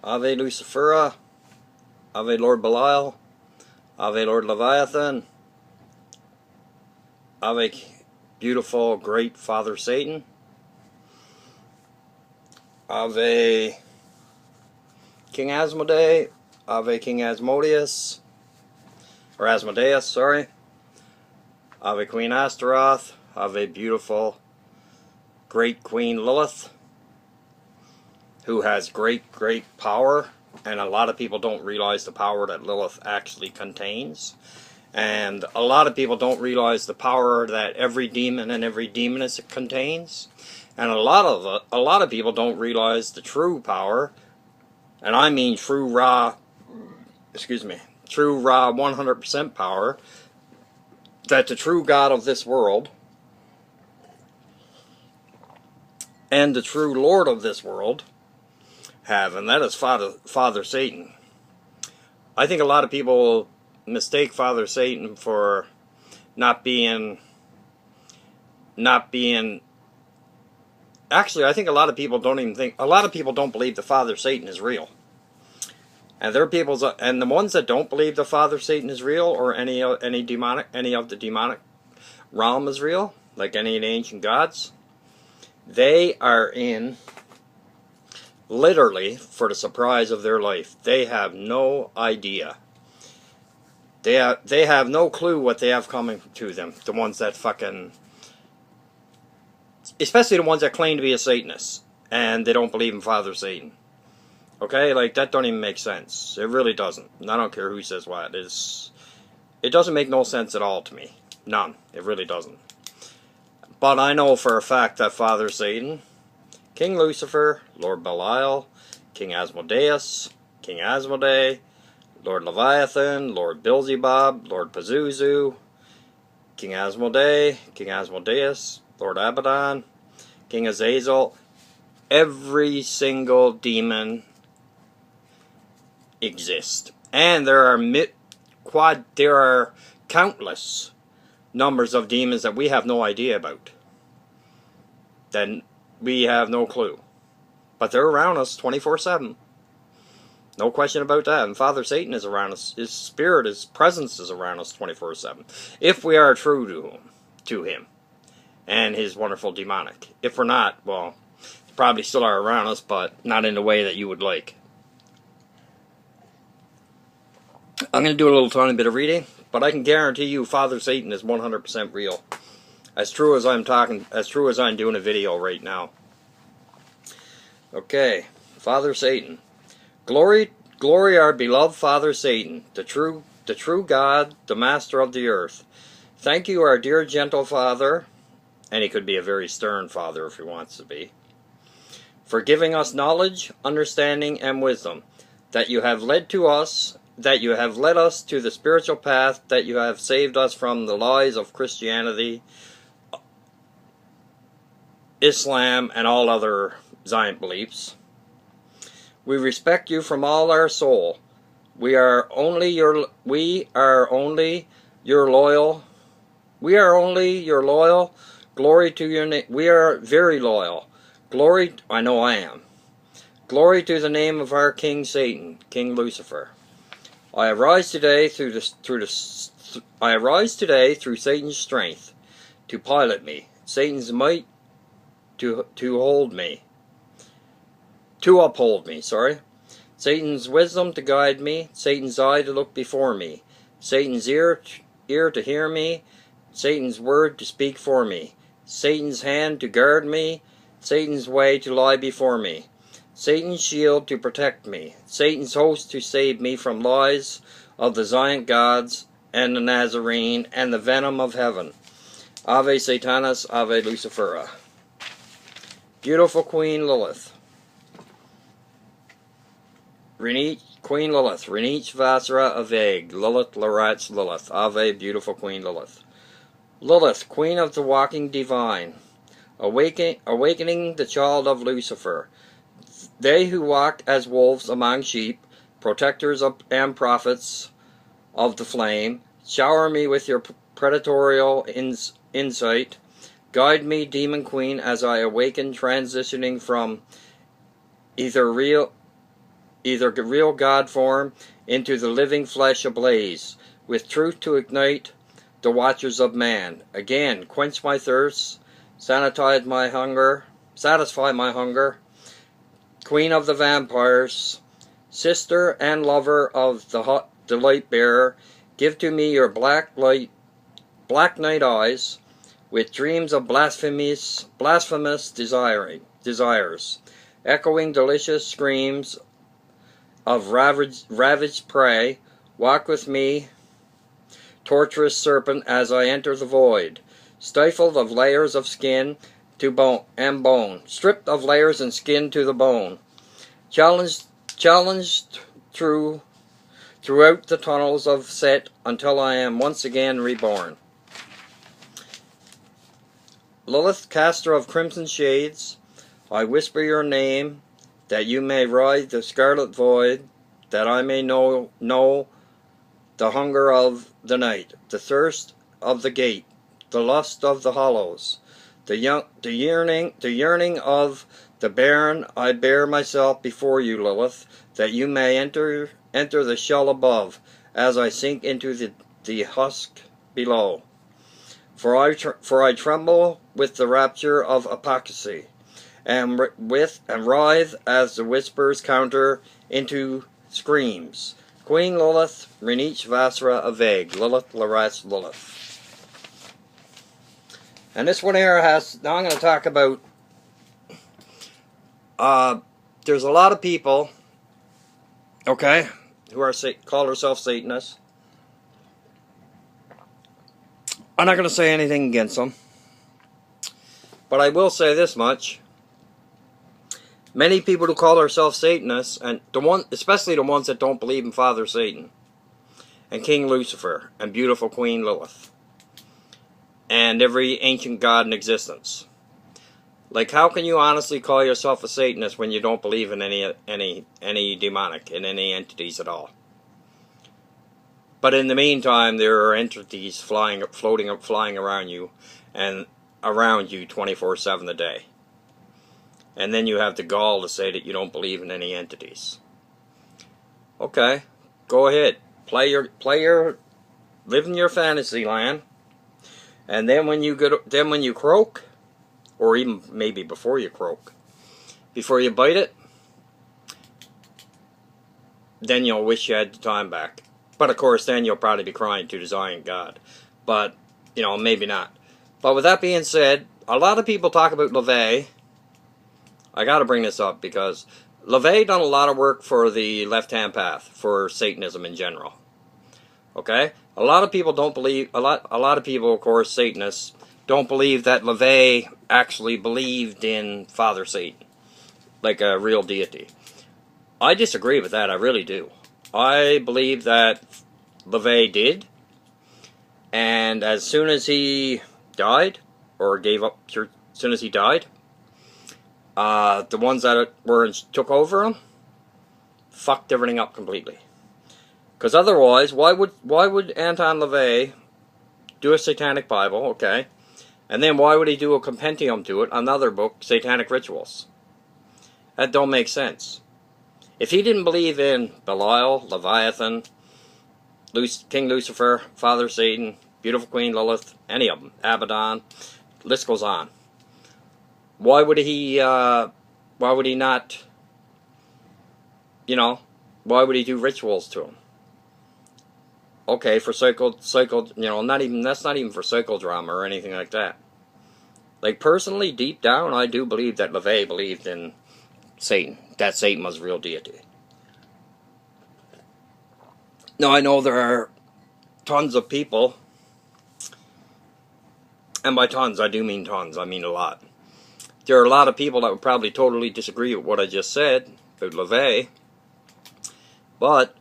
Ave Lucifera, Ave Lord Belial, Ave Lord Leviathan, Ave beautiful great Father Satan, Ave King Asmodee, Ave King Asmodeus, or Asmodeus, sorry, Ave Queen Astaroth, Ave beautiful great Queen Lilith, who has great power, and a lot of people don't realize the power that Lilith actually contains. And a lot of people don't realize the power that every demon and every demoness contains. And a lot of people don't realize the true power, and I mean true raw 100% power, that the true God of this world and the true Lord of this world have, and that is Father Satan. I think a lot of people mistake Father Satan for not being actually, I think a lot of people don't believe the Father Satan is real. And there are people, and the ones that don't believe the Father Satan is real, or any of the demonic realm is real, like any of the ancient gods, they are in literally for the surprise of their life. They have no idea. They have no clue what they have coming to them. The ones that especially the ones that claim to be a Satanist and they don't believe in Father Satan. Okay, like that don't even make sense. It really doesn't. And I don't care who says what. It doesn't make no sense at all to me. None. It really doesn't. But I know for a fact that Father Satan, King Lucifer, Lord Belial, King Asmodeus, King Asmodee, Lord Leviathan, Lord Beelzebub, Lord Pazuzu, King Asmodee, King Asmodeus, Lord Abaddon, King Azazel, every single demon exists. And there are countless numbers of demons that we have no idea about. Then we have no clue. But they're around us 24/7. No question about that. And Father Satan is around us. His spirit, his presence is around us 24/7. If we are true to him and his wonderful demonic. If we're not, well, they probably still are around us, but not in the way that you would like. I'm going to do a little tiny bit of reading, but I can guarantee you Father Satan is 100% real. As true as I'm doing a video right now. Okay, Father Satan. Glory our beloved Father Satan, the true God, the master of the earth. Thank you, our dear gentle Father, and he could be a very stern father if he wants to be, for giving us knowledge, understanding, and wisdom, that you have led us to the spiritual path, that you have saved us from the lies of Christianity, Islam, and all other Zion beliefs. We respect you from all our soul. We are only your loyal. Glory to your name. We are very loyal. Glory, I know I am. Glory to the name of our King Satan, King Lucifer. I arise today through Satan's strength to pilot me, Satan's might to uphold me, Satan's wisdom to guide me, Satan's eye to look before me, Satan's ear to hear me, Satan's word to speak for me, Satan's hand to guard me, Satan's way to lie before me, Satan's shield to protect me, Satan's host to save me from lies of the Zion gods and the Nazarene and the venom of heaven. Ave Satanas, Ave Lucifera. Beautiful Queen Lilith. Queen Lilith. Renich Vasara Aveg. Lilith Larats Lilith. Ave beautiful Queen Lilith. Lilith, Queen of the walking divine. Awakening the child of Lucifer. They who walk as wolves among sheep, protectors and prophets of the flame, shower me with your predatorial insight. Guide me, Demon Queen, as I awaken, transitioning from either real God form, into the living flesh ablaze, with truth to ignite the watchers of man. Again, quench my thirst, satisfy my hunger, queen of the vampires, sister and lover of the hot delight bearer, give to me your black night eyes, with dreams of blasphemous desires, echoing delicious screams of ravaged prey. Walk with me, torturous serpent, as I enter the void, stifled of layers of skin to bone, stripped of layers and skin to the bone, challenged throughout the tunnels of Set, until I am once again reborn. Lilith, caster of crimson shades, I whisper your name, that you may ride the scarlet void, that I may know the hunger of the night, the thirst of the gate, the lust of the hollows, the yearning of the barren. I bear myself before you, Lilith, that you may enter the shell above, as I sink into the husk below. For I tremble with the rapture of apostasy, and writhe as the whispers counter into screams. Queen Lilith, Renich Vasra Aveg, Lilith, Laras, Lilith. And this one here has, now I'm going to talk about, there's a lot of people, okay, who are call themselves Satanists. I'm not going to say anything against them, but I will say this much. Many people who call themselves Satanists, and especially the ones that don't believe in Father Satan, and King Lucifer, and beautiful Queen Lilith, and every ancient god in existence. Like, how can you honestly call yourself a Satanist when you don't believe in any demonic, in any entities at all? But in the meantime, there are entities flying around you, and around you 24/7 a day. And then you have the gall to say that you don't believe in any entities. Okay, go ahead, live in your fantasy land, and then when you croak, or even maybe before you croak, before you bite it, then you'll wish you had the time back. But of course, then you'll probably be crying to the Zion God. But, you know, maybe not. But with that being said, a lot of people talk about Beleive. I got to bring this up because Beleive done a lot of work for the left-hand path, for Satanism in general. Okay? A lot of people don't believe, a lot of people, of course, Satanists, don't believe that Beleive actually believed in Father Satan, like a real deity. I disagree with that, I really do. I believe that Beleive did, and as soon as he died, or gave up, as soon as he died, the ones that took over him fucked everything up completely. Because otherwise, why would Anton LaVey do a satanic Bible, okay, and then why would he do a compendium to it, another book, Satanic Rituals? That don't make sense. If he didn't believe in Belial, Leviathan, King Lucifer, Father Satan, beautiful Queen Lilith, any of them, Abaddon, list goes on. Why would he not, you know, why would he do rituals to them? Okay, for psycho, you know, that's not even for psychodrama or anything like that. Like, personally, deep down, I do believe that LaVey believed in Satan, that Satan was a real deity. Now, I know there are tons of people, and by tons, I do mean tons, I mean a lot. There are a lot of people that would probably totally disagree with what I just said about LaVey, but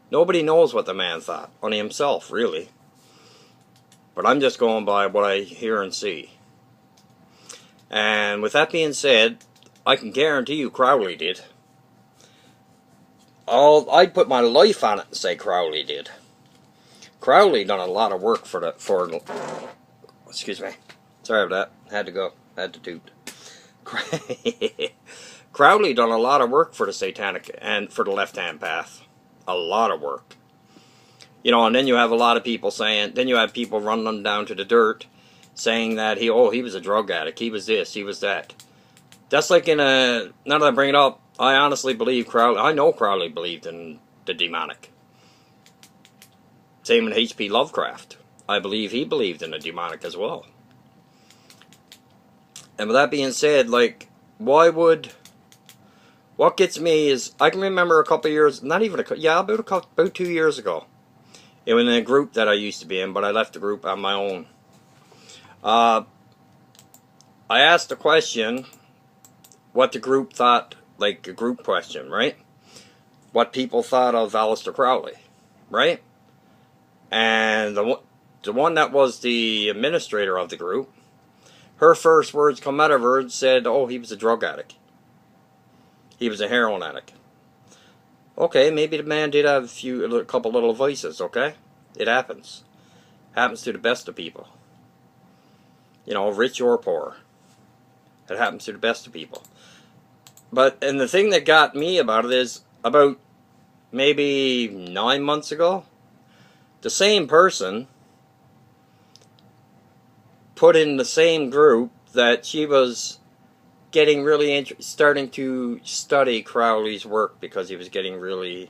nobody knows what the man thought, only himself, really. But I'm just going by what I hear and see. And with that being said, I can guarantee you Crowley did. I'd put my life on it and say Crowley did. Crowley done a lot of work for excuse me. Sorry about that. Had to go. Had to toot. Crowley done a lot of work for the satanic and for the left-hand path. A lot of work. You know, and then you have a lot of people saying, then you have people running them down to the dirt, saying that he was a drug addict, he was this, he was that. That's like in a, now that I bring it up, I honestly believe Crowley, I know Crowley believed in the demonic. Same with H.P. Lovecraft. I believe he believed in the demonic as well. And with that being said, like, what gets me is, I can remember a couple years, not even about 2 years ago, it was in a group that I used to be in, but I left the group on my own. I asked a question, what the group thought, like a group question, right? What people thought of Aleister Crowley, right? And the one that was the administrator of the group, her first words come out of her said, oh, he was a drug addict. He was a heroin addict. Okay, maybe the man did have a couple little vices, okay? It happens. Happens to the best of people. You know, rich or poor. It happens to the best of people. But, and the thing that got me about it is, about maybe 9 months ago, the same person put in the same group that she was getting really starting to study Crowley's work because he was getting really,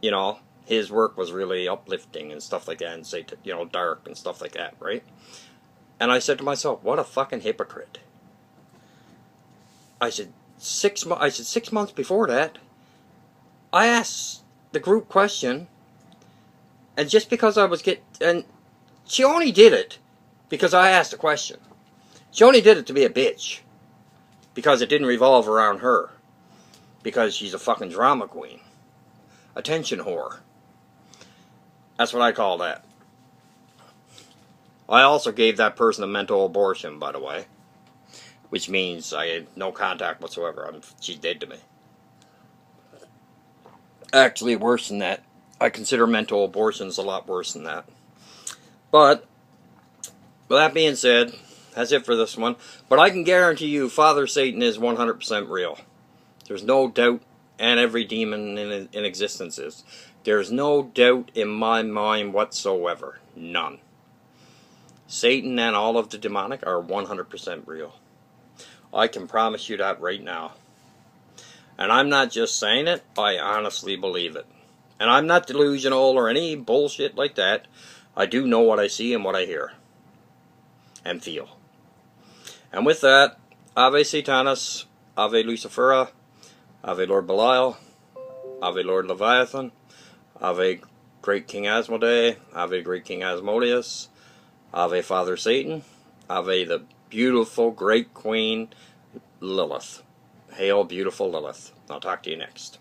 you know, his work was really uplifting and stuff like that, and say, you know, dark and stuff like that, right? And I said to myself, what a fucking hypocrite. I said 6 months before that, I asked the group question, and just because I was and she only did it because I asked a question. She only did it to be a bitch. Because it didn't revolve around her. Because she's a fucking drama queen. Attention whore. That's what I call that. I also gave that person a mental abortion, by the way. Which means I had no contact whatsoever. She's dead to me. Actually, worse than that. I consider mental abortions a lot worse than that. But, with that being said, that's it for this one. But I can guarantee you, Father Satan is 100% real. There's no doubt, and every demon in existence is. There's no doubt in my mind whatsoever. None. Satan and all of the demonic are 100% real. I can promise you that right now. And I'm not just saying it, I honestly believe it. And I'm not delusional or any bullshit like that. I do know what I see and what I hear. And feel. And with that, Ave Satanas, Ave Lucifera, Ave Lord Belial, Ave Lord Leviathan, Ave Great King Asmodee, Ave Great King Asmodeus, Ave Father Satan, Ave the beautiful Great Queen Lilith. Hail, beautiful Lilith. I'll talk to you next.